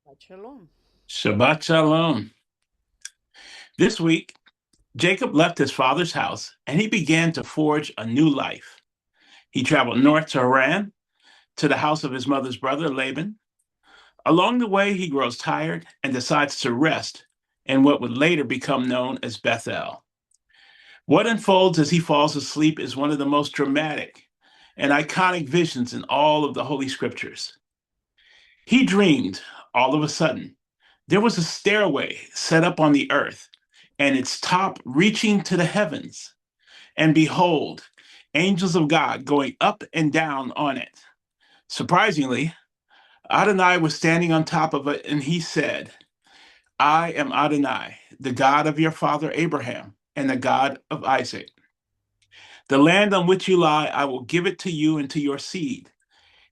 Shabbat Shalom. Shabbat Shalom. This week, Jacob left his father's house and he began to forge a new life. He traveled north to Haran, to the house of his mother's brother Laban. Along the way, he grows tired and decides to rest in what would later become known as Bethel. What unfolds as he falls asleep is one of the most dramatic and iconic visions in all of the Holy Scriptures. He dreamed, all of a sudden, there was a stairway set up on the earth and its top reaching to the heavens. And behold, angels of God going up and down on it. Surprisingly, Adonai was standing on top of it, and he said, I am Adonai, the God of your father Abraham, and the God of Isaac. The land on which you lie, I will give it to you and to your seed.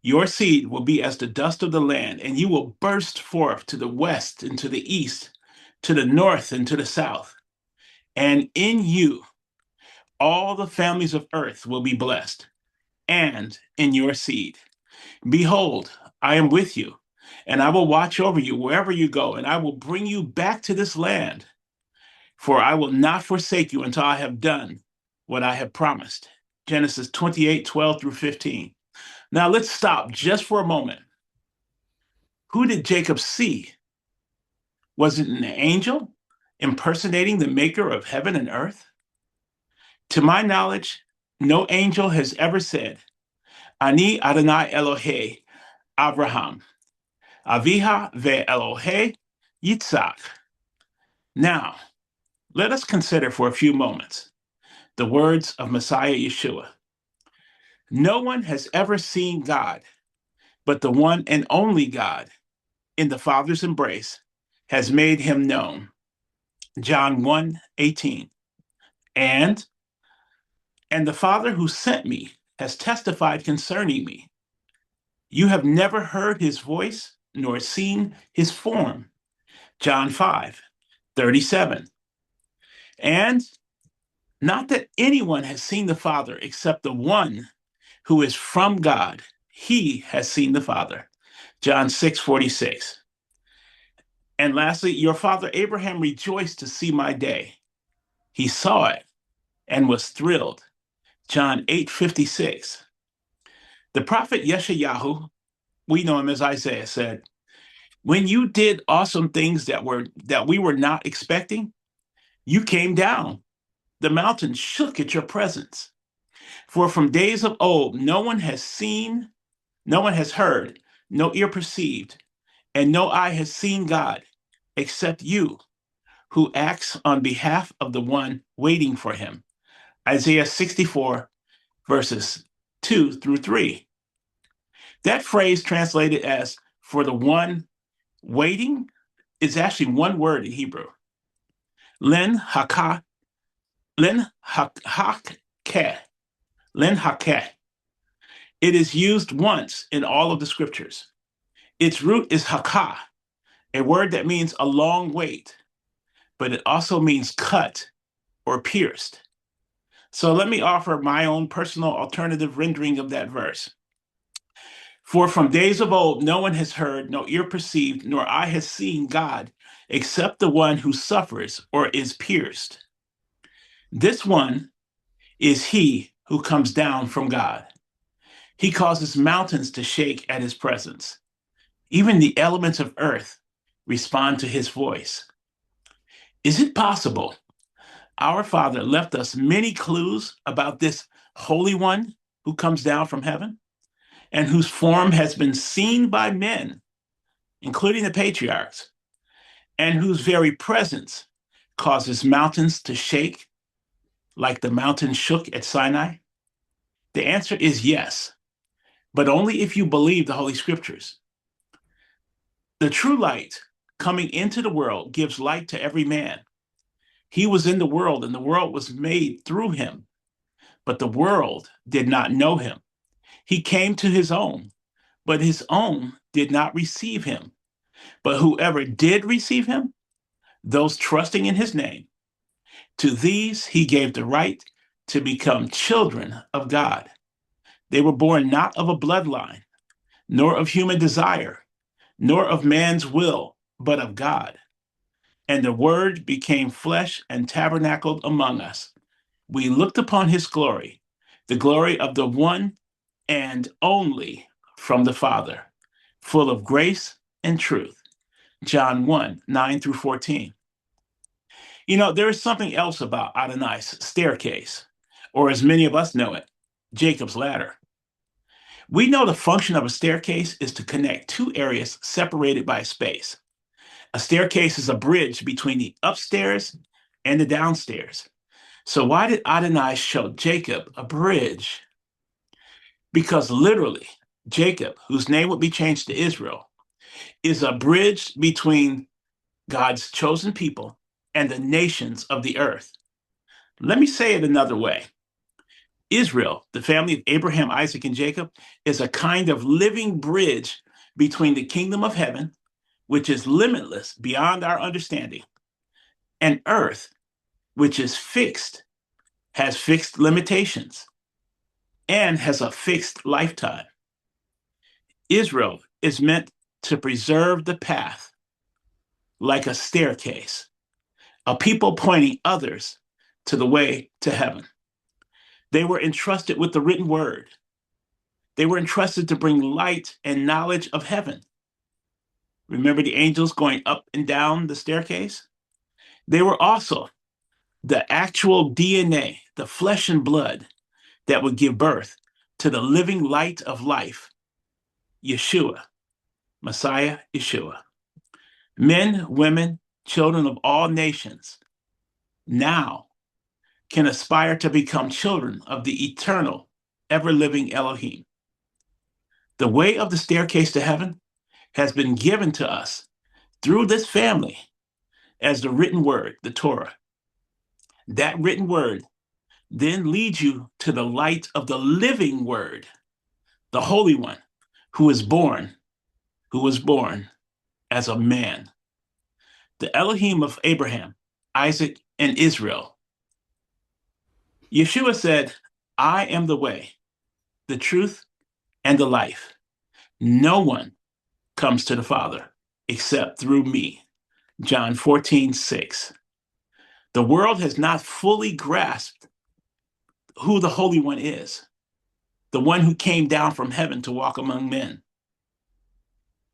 Your seed will be as the dust of the land, and you will burst forth to the west and to the east, to the north and to the south. And in you, all the families of earth will be blessed, and in your seed. Behold, I am with you, and I will watch over you wherever you go, and I will bring you back to this land, for I will not forsake you until I have done what I have promised. Genesis 28:12 through 15. Now let's stop just for a moment. Who did Jacob see? Was it an angel impersonating the maker of heaven and earth? To my knowledge, no angel has ever said, Ani Adonai Elohei Abraham, Aviha ve'Elohei Yitzhak. Now, let us consider for a few moments the words of Messiah Yeshua. No one has ever seen God, but the one and only God in the Father's embrace has made him known. John 1:18. And the Father who sent me has testified concerning me. You have never heard his voice nor seen his form. John 5:37. And not that anyone has seen the Father except the one who is from God. He has seen the Father. John 6:46. And lastly, your father Abraham rejoiced to see my day. He saw it and was thrilled. John 8:56. The prophet Yeshayahu, we know him as Isaiah, said, when you did awesome things that we were not expecting, you came down. The mountains shook at your presence. For from days of old, no one has seen, no one has heard, no ear perceived, and no eye has seen God except you, who acts on behalf of the one waiting for him. Isaiah 64, verses 2 through 3. That phrase translated as for the one waiting is actually one word in Hebrew. Len haka, len hakeh, len hakeh. It is used once in all of the scriptures. Its root is hakah, a word that means a long wait, but it also means cut or pierced. So let me offer my own personal alternative rendering of that verse. For from days of old, no one has heard, no ear perceived, nor eye has seen God, except the one who suffers or is pierced. This one is he who comes down from God. He causes mountains to shake at his presence. Even the elements of earth respond to his voice. Is it possible? Our Father left us many clues about this Holy One who comes down from heaven and whose form has been seen by men, including the patriarchs, and whose very presence causes mountains to shake like the mountain shook at Sinai? The answer is yes, but only if you believe the Holy Scriptures. The true light coming into the world gives light to every man. He was in the world, and the world was made through him, but the world did not know him. He came to his own, but his own did not receive him. But whoever did receive him, those trusting in his name, to these he gave the right to become children of God. They were born not of a bloodline, nor of human desire, nor of man's will, but of God. And the Word became flesh and tabernacled among us. We looked upon his glory, the glory of the one and only from the Father, full of grace and truth. John 1 9 through 14. You know, there is something else about Adonai's staircase, or as many of us know it, Jacob's ladder. We know the function of a staircase is to connect two areas separated by space. A staircase is a bridge between the upstairs and the downstairs. So, why did Adonai show Jacob a bridge? Because literally, Jacob, whose name would be changed to Israel, is a bridge between God's chosen people and the nations of the earth. Let me say it another way. Israel, the family of Abraham, Isaac, and Jacob, is a kind of living bridge between the kingdom of heaven, which is limitless beyond our understanding, and earth, which is fixed, has fixed limitations, and has a fixed lifetime. Israel is meant to preserve the path like a staircase, a people pointing others to the way to heaven. They were entrusted with the written word. They were entrusted to bring light and knowledge of heaven. Remember the angels going up and down the staircase? They were also the actual DNA, the flesh and blood that would give birth to the living light of life, Yeshua, Messiah Yeshua. Men, women, children of all nations now can aspire to become children of the eternal, ever living Elohim. The way of the staircase to heaven has been given to us through this family as the written word, the Torah. That written word then leads you to the light of the living word, the Holy One, who was born as a man, the Elohim of Abraham, Isaac, and Israel. Yeshua said, I am the way, the truth, and the life. No one comes to the Father except through me. John 14:6. The world has not fully grasped who the Holy One is, the one who came down from heaven to walk among men.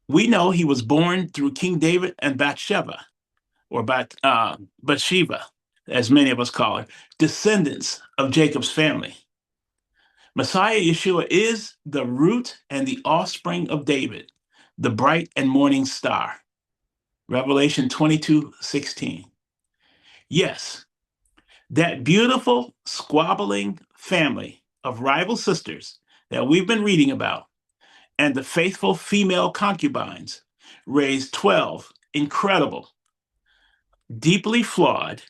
We know he was born through King David and Bathsheba, or Bathsheba, as many of us call her, descendants of Jacob's family. Messiah Yeshua is the root and the offspring of David, the bright and morning star. Revelation 22:16. Yes, that beautiful, squabbling family of rival sisters that we've been reading about and the faithful female concubines raised 12 incredible, deeply flawed,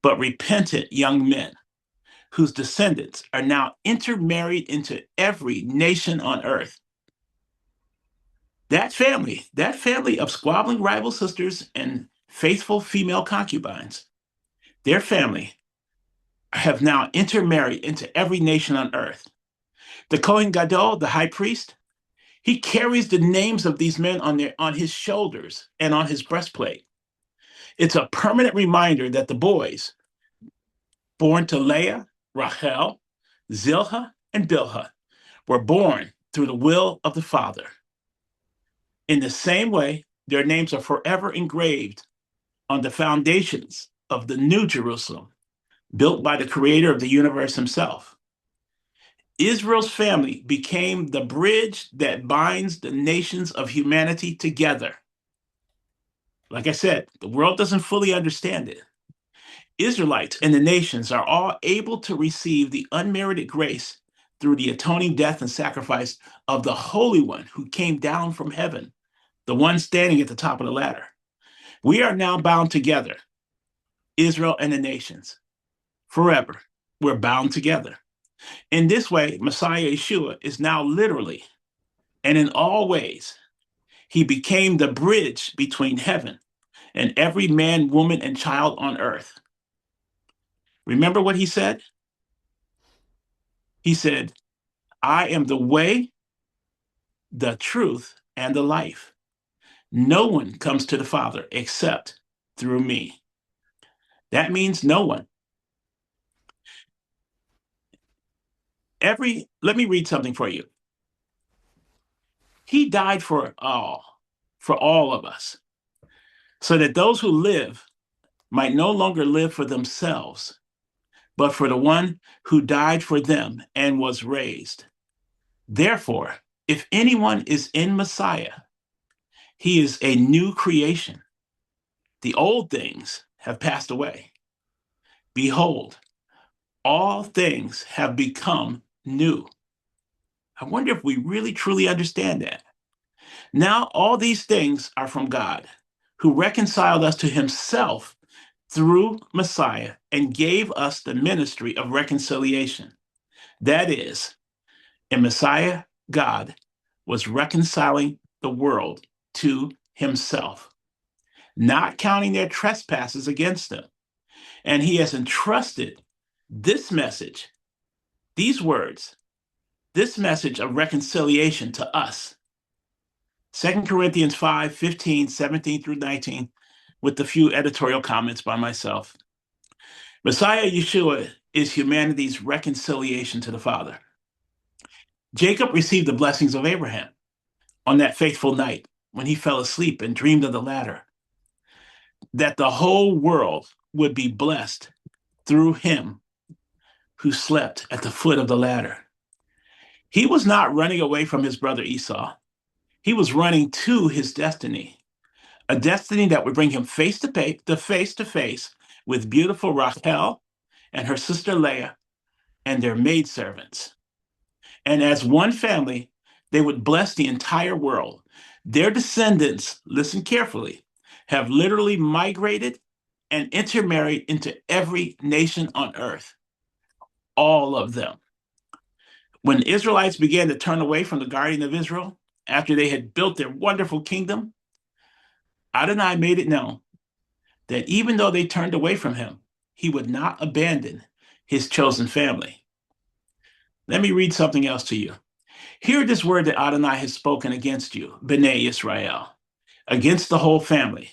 but repentant young men whose descendants are now intermarried into every nation on earth. That family of squabbling rival sisters and faithful female concubines, their family have now intermarried into every nation on earth. The Kohen Gadol, the high priest, he carries the names of these men on his shoulders and on his breastplate. It's a permanent reminder that the boys born to Leah, Rachel, Zilha, and Bilhah were born through the will of the Father. In the same way, their names are forever engraved on the foundations of the New Jerusalem, built by the creator of the universe himself. Israel's family became the bridge that binds the nations of humanity together. Like I said, the world doesn't fully understand it. Israelites and the nations are all able to receive the unmerited grace through the atoning death and sacrifice of the Holy One who came down from heaven, the one standing at the top of the ladder. We are now bound together, Israel and the nations, forever. We're bound together. In this way, Messiah Yeshua is now literally and in all ways, he became the bridge between heaven and every man, woman, and child on earth. Remember what he said? He said, I am the way, the truth, and the life. No one comes to the Father except through me. That means no one. Let me read something for you. He died for all of us, so that those who live might no longer live for themselves, but for the one who died for them and was raised. Therefore, if anyone is in Messiah, he is a new creation. The old things have passed away. Behold, all things have become new. I wonder if we really truly understand that. Now, all these things are from God, who reconciled us to himself through Messiah and gave us the ministry of reconciliation. That is, in Messiah, God was reconciling the world to himself, not counting their trespasses against them. And he has entrusted this message, these words, this message of reconciliation to us. 2 Corinthians 5:15, 17 through 19, with a few editorial comments by myself. Messiah Yeshua is humanity's reconciliation to the Father. Jacob received the blessings of Abraham on that fateful night when he fell asleep and dreamed of the ladder, that the whole world would be blessed through him who slept at the foot of the ladder. He was not running away from his brother Esau. He was running to his destiny, a destiny that would bring him face to face with beautiful Rachel and her sister Leah and their maidservants. And as one family, they would bless the entire world. Their descendants, listen carefully, have literally migrated and intermarried into every nation on earth. All of them. When the Israelites began to turn away from the guardian of Israel after they had built their wonderful kingdom, Adonai made it known that even though they turned away from him, he would not abandon his chosen family. Let me read something else to you. Hear this word that Adonai has spoken against you, Bnei Israel, against the whole family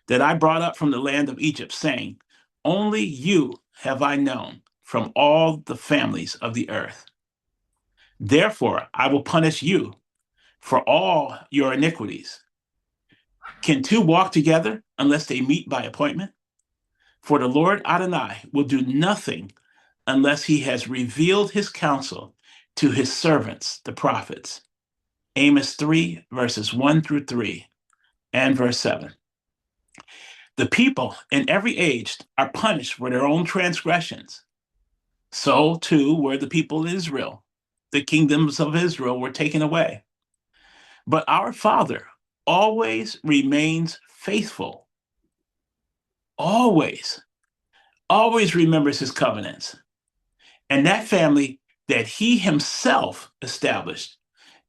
that I brought up from the land of Egypt, saying, only you have I known from all the families of the earth. Therefore, I will punish you for all your iniquities. Can two walk together unless they meet by appointment? For the Lord Adonai will do nothing unless he has revealed his counsel to his servants, the prophets. Amos 3, verses 1 through 3, and verse 7. The people in every age are punished for their own transgressions. So, too, were the people of Israel. The kingdoms of Israel were taken away. But our Father always remains faithful. Always, always remembers his covenants. And that family that he himself established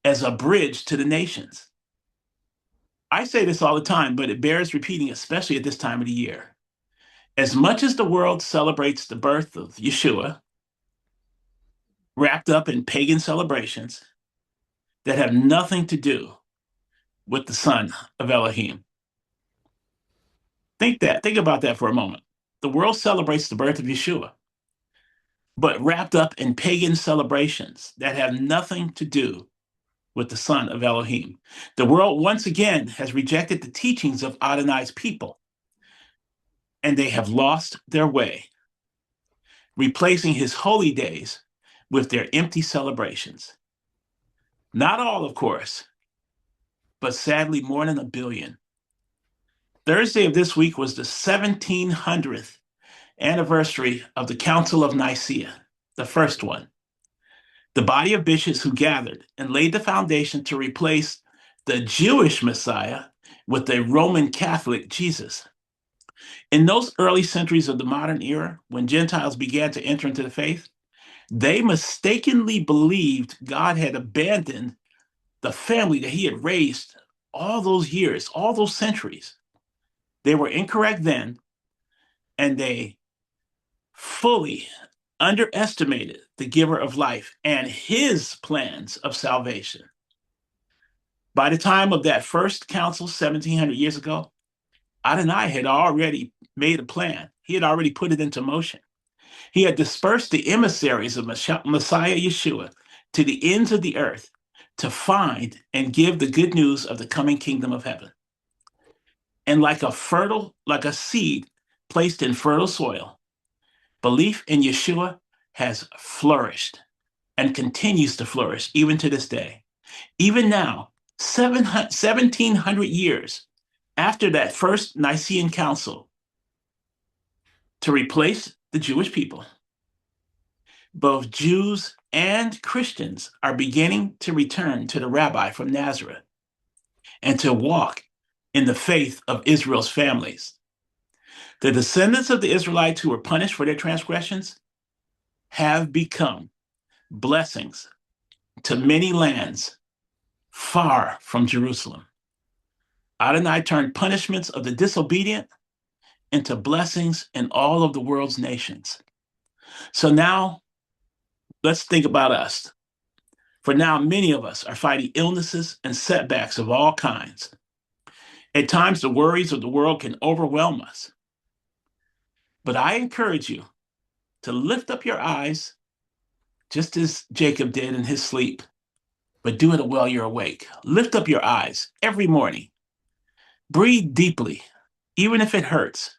as a bridge to the nations. I say this all the time, but it bears repeating, especially at this time of the year. As much as the world celebrates the birth of Yeshua, wrapped up in pagan celebrations that have nothing to do with the son of Elohim. Think about that for a moment. The world celebrates the birth of Yeshua, but wrapped up in pagan celebrations that have nothing to do with the son of Elohim. The world once again has rejected the teachings of Adonai's people, and they have lost their way, replacing his holy days with their empty celebrations. Not all, of course, but sadly more than 1 billion. Thursday of this week was the 1700th anniversary of the Council of Nicaea, the first one. The body of bishops who gathered and laid the foundation to replace the Jewish Messiah with a Roman Catholic Jesus. In those early centuries of the modern era, when Gentiles began to enter into the faith, they mistakenly believed God had abandoned the family that he had raised all those years, all those centuries. They were incorrect then, and they fully underestimated the giver of life and his plans of salvation. By the time of that first council 1700 years ago, Adonai had already made a plan. He had already put it into motion. He had dispersed the emissaries of Messiah Yeshua to the ends of the earth to find and give the good news of the coming kingdom of heaven. And like a seed placed in fertile soil, belief in Yeshua has flourished and continues to flourish even to this day. Even now, 1700 years after that first Nicene Council to replace the Jewish people, both Jews and Christians are beginning to return to the rabbi from Nazareth and to walk in the faith of Israel's families. The descendants of the Israelites who were punished for their transgressions have become blessings to many lands far from Jerusalem. Adonai turned punishments of the disobedient into blessings in all of the world's nations. So now, let's think about us. For now, many of us are fighting illnesses and setbacks of all kinds. At times, the worries of the world can overwhelm us. But I encourage you to lift up your eyes, just as Jacob did in his sleep, but do it while you're awake. Lift up your eyes every morning. Breathe deeply, even if it hurts,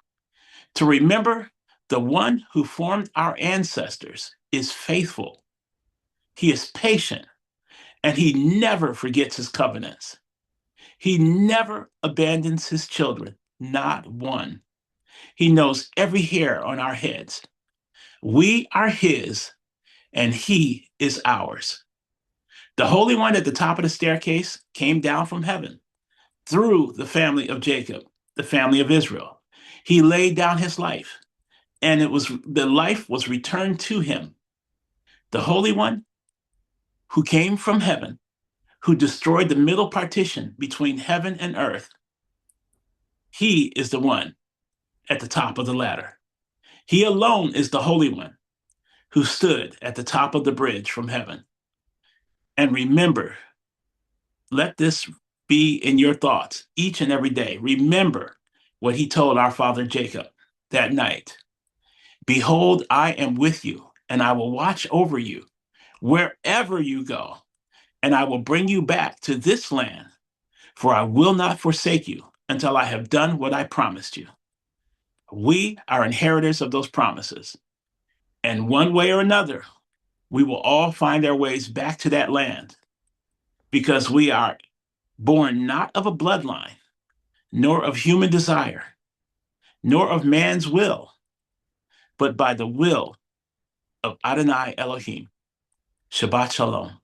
to remember the one who formed our ancestors is faithful. He is patient, and he never forgets his covenants. He never abandons his children, not one. He knows every hair on our heads. We are his, and he is ours. The Holy One at the top of the staircase came down from heaven through the family of Jacob, the family of Israel. He laid down his life, and the life was returned to him. The Holy One who came from heaven, who destroyed the middle partition between heaven and earth, he is the one at the top of the ladder. He alone is the Holy One who stood at the top of the bridge from heaven. And remember, let this be in your thoughts each and every day. Remember what he told our father Jacob that night. Behold, I am with you, and I will watch over you wherever you go, and I will bring you back to this land, for I will not forsake you until I have done what I promised you. We are inheritors of those promises. And one way or another, we will all find our ways back to that land because we are born not of a bloodline, nor of human desire, nor of man's will, but by the will of Adonai Elohim. Shabbat Shalom.